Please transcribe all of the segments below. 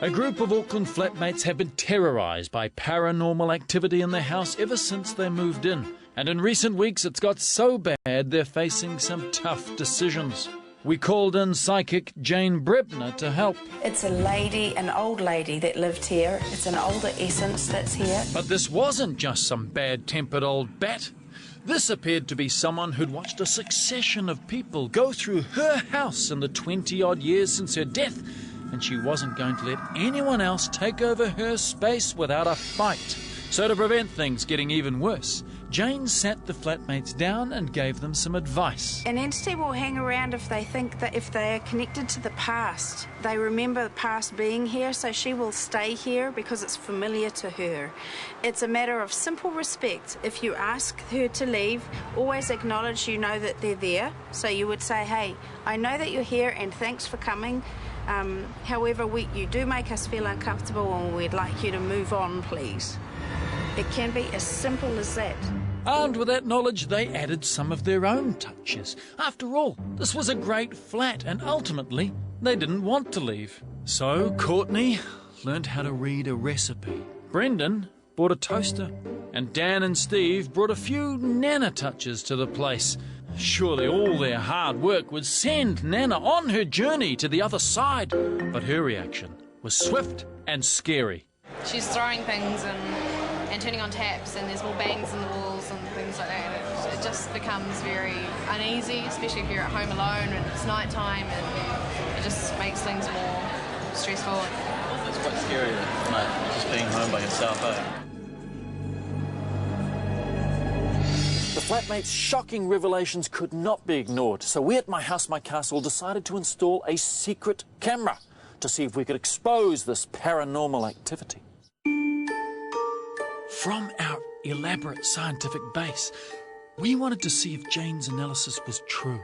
A group of Auckland flatmates have been terrorised by paranormal activity in their house ever since they moved in. And in recent weeks it's got so bad they're facing some tough decisions. We called in psychic Jane Brebner to help. It's a lady, an old lady that lived here. It's an older essence that's here. But this wasn't just some bad-tempered old bat. This appeared to be someone who'd watched a succession of people go through her house in the 20-odd years since her death, and she wasn't going to let anyone else take over her space without a fight. So to prevent things getting even worse, Jane sat the flatmates down and gave them some advice. An entity will hang around if they think that if they're connected to the past, they remember the past being here, so she will stay here because it's familiar to her. It's a matter of simple respect. If you ask her to leave, always acknowledge you know that they're there. So you would say, hey, I know that you're here and thanks for coming. However, you do make us feel uncomfortable and we'd like you to move on, please. It can be as simple as that. Armed with that knowledge, they added some of their own touches. After all, this was a great flat, and ultimately, they didn't want to leave. So Courtney learned how to read a recipe. Brendan bought a toaster. And Dan and Steve brought a few Nana touches to the place. Surely all their hard work would send Nana on her journey to the other side. But her reaction was swift and scary. She's throwing things and turning on taps, and there's more bangs in the walls and things like that. It just becomes very uneasy, especially if you're at home alone and it's night time, and it just makes things more stressful. It's quite scary, like, just being home by yourself, eh? The flatmates' shocking revelations could not be ignored, so we at My House, My Castle decided to install a secret camera to see if we could expose this paranormal activity. From our elaborate scientific base, we wanted to see if Jane's analysis was true.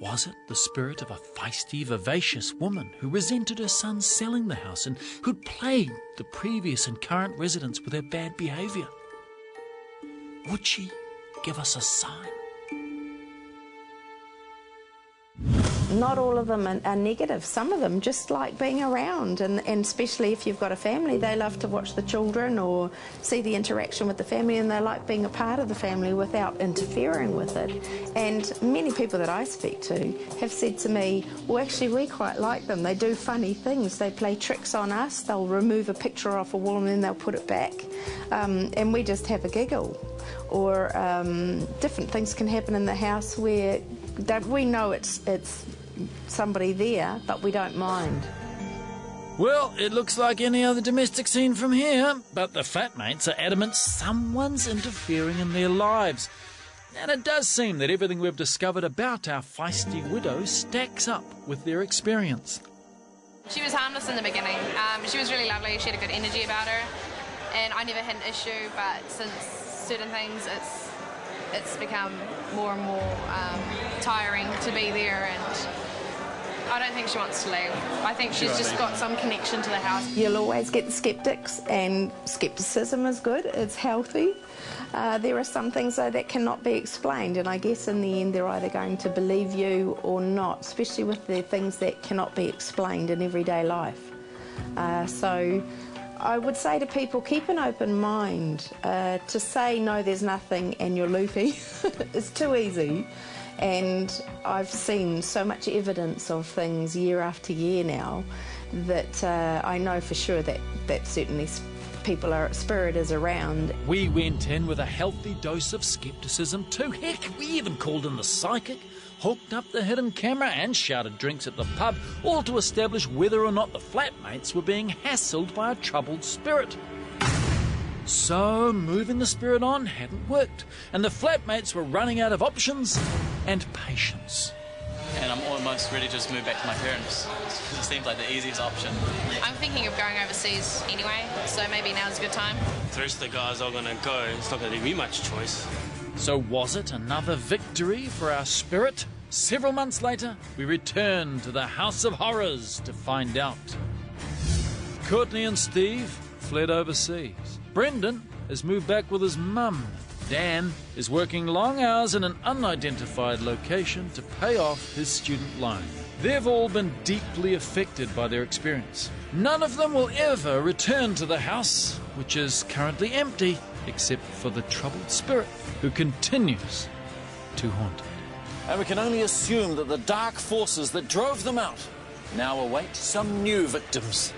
Was it the spirit of a feisty, vivacious woman who resented her son selling the house and who'd plagued the previous and current residents with her bad behaviour? Would she give us a sign? Not all of them are negative. Some of them just like being around, and especially if you've got a family, they love to watch the children or see the interaction with the family, and they like being a part of the family without interfering with it. And many people that I speak to have said to me, well, actually, we quite like them. They do funny things. They play tricks on us. They'll remove a picture off a wall and then they'll put it back. And we just have a giggle. Or different things can happen in the house where we know it's somebody there, but we don't mind. Well, it looks like any other domestic scene from here, but the flatmates are adamant someone's interfering in their lives. And it does seem that everything we've discovered about our feisty widow stacks up with their experience. She was harmless in the beginning. She was really lovely. She had a good energy about her, and I never had an issue, but since certain things, it's become more and more tiring to be there, and I don't think she wants to leave. I think she's just got some connection to the house. You'll always get the skeptics, and skepticism is good. It's healthy. There are some things, though, that cannot be explained, and I guess in the end they're either going to believe you or not, especially with the things that cannot be explained in everyday life. So I would say to people, keep an open mind. To say, no, there's nothing and you're loopy is too easy. And I've seen so much evidence of things year after year now that I know for sure that certainly spirit is around. We went in with a healthy dose of scepticism too. Heck, we even called in the psychic, hooked up the hidden camera and shouted drinks at the pub, all to establish whether or not the flatmates were being hassled by a troubled spirit. So moving the spirit on hadn't worked, and the flatmates were running out of options and patience. And I'm almost ready to just move back to my parents. It seems like the easiest option. I'm thinking of going overseas anyway, so maybe now's a good time. The rest of the guys are going to go. It's not going to leave me much choice. So was it another victory for our spirit? Several months later, we returned to the House of Horrors to find out. Courtney and Steve fled overseas. Brendan has moved back with his mum. Dan is working long hours in an unidentified location to pay off his student loan. They've all been deeply affected by their experience. None of them will ever return to the house, which is currently empty, except for the troubled spirit who continues to haunt it. And we can only assume that the dark forces that drove them out now await some new victims.